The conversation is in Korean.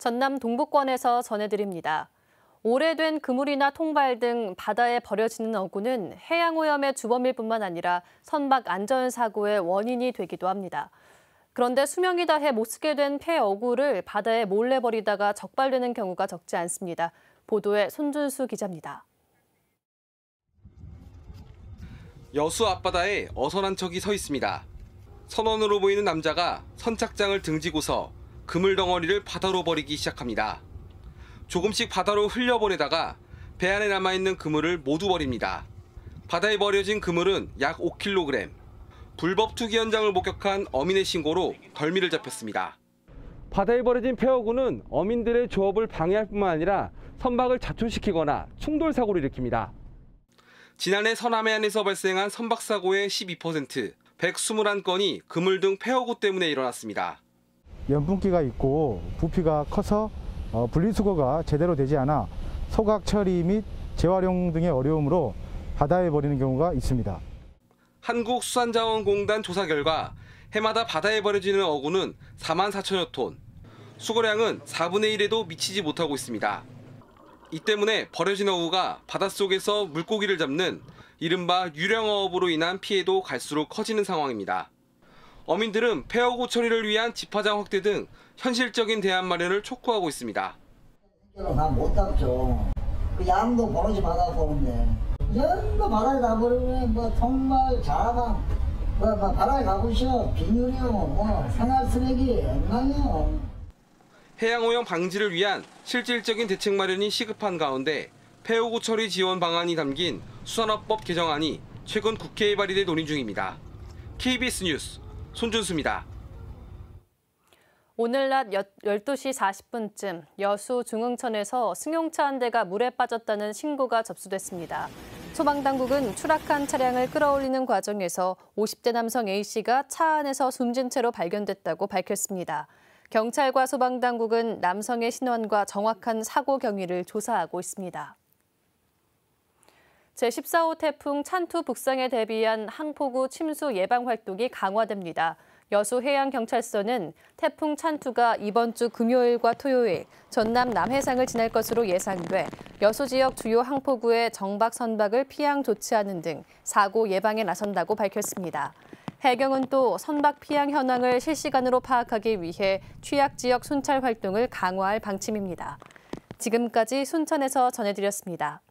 전남 동부권에서 전해드립니다. 오래된 그물이나 통발 등 바다에 버려지는 어구는 해양오염의 주범일 뿐만 아니라 선박 안전사고의 원인이 되기도 합니다. 그런데 수명이 다해 못 쓰게 된 폐어구를 바다에 몰래 버리다가 적발되는 경우가 적지 않습니다. 보도에 손준수 기자입니다. 여수 앞바다에 어선한 척이 서 있습니다. 선원으로 보이는 남자가 선착장을 등지고서 그물 덩어리를 바다로 버리기 시작합니다. 조금씩 바다로 흘려보내다가 배 안에 남아있는 그물을 모두 버립니다. 바다에 버려진 그물은 약 5kg. 불법 투기 현장을 목격한 어민의 신고로 덜미를 잡혔습니다. 바다에 버려진 폐어구는 어민들의 조업을 방해할 뿐만 아니라 선박을 자초시키거나 충돌 사고를 일으킵니다. 지난해 서남해안에서 발생한 선박 사고의 12%, 121건이 그물 등 폐어구 때문에 일어났습니다. 연분기가 있고 부피가 커서 분리수거가 제대로 되지 않아 소각 처리 및 재활용 등의 어려움으로 바다에 버리는 경우가 있습니다. 한국수산자원공단 조사 결과 해마다 바다에 버려지는 어구는 4만 4천여 톤, 수거량은 4분의 1에도 미치지 못하고 있습니다. 이 때문에 버려진 어구가 바닷속에서 물고기를 잡는 이른바 유령어업으로 인한 피해도 갈수록 커지는 상황입니다. 어민들은 폐어구 처리를 위한 집화장 확대 등 현실적인 대안 마련을 촉구하고 있습니다. 못 잡죠. 그 양도 버러지 바다 보는데 전부 바다에 가버리면 뭐 정말 자랑 뭐 바다에 가보시오 비닐이요 생활 쓰레기 엉망이요. 해양오염 방지를 위한 실질적인 대책 마련이 시급한 가운데 폐어구 처리 지원 방안이 담긴 수산업법 개정안이 최근 국회에 발의돼 논의 중입니다. KBS 뉴스 손준수입니다. 오늘 낮 12시 40분쯤 여수 중흥천에서 승용차 한 대가 물에 빠졌다는 신고가 접수됐습니다. 소방당국은 추락한 차량을 끌어올리는 과정에서 50대 남성 A씨가 차 안에서 숨진 채로 발견됐다고 밝혔습니다. 경찰과 소방당국은 남성의 신원과 정확한 사고 경위를 조사하고 있습니다. 제14호 태풍 찬투 북상에 대비한 항포구 침수 예방 활동이 강화됩니다. 여수해양경찰서는 태풍 찬투가 이번 주 금요일과 토요일 전남 남해상을 지날 것으로 예상돼 여수 지역 주요 항포구의 정박 선박을 피항 조치하는 등 사고 예방에 나선다고 밝혔습니다. 해경은 또 선박 피항 현황을 실시간으로 파악하기 위해 취약 지역 순찰 활동을 강화할 방침입니다. 지금까지 순천에서 전해드렸습니다.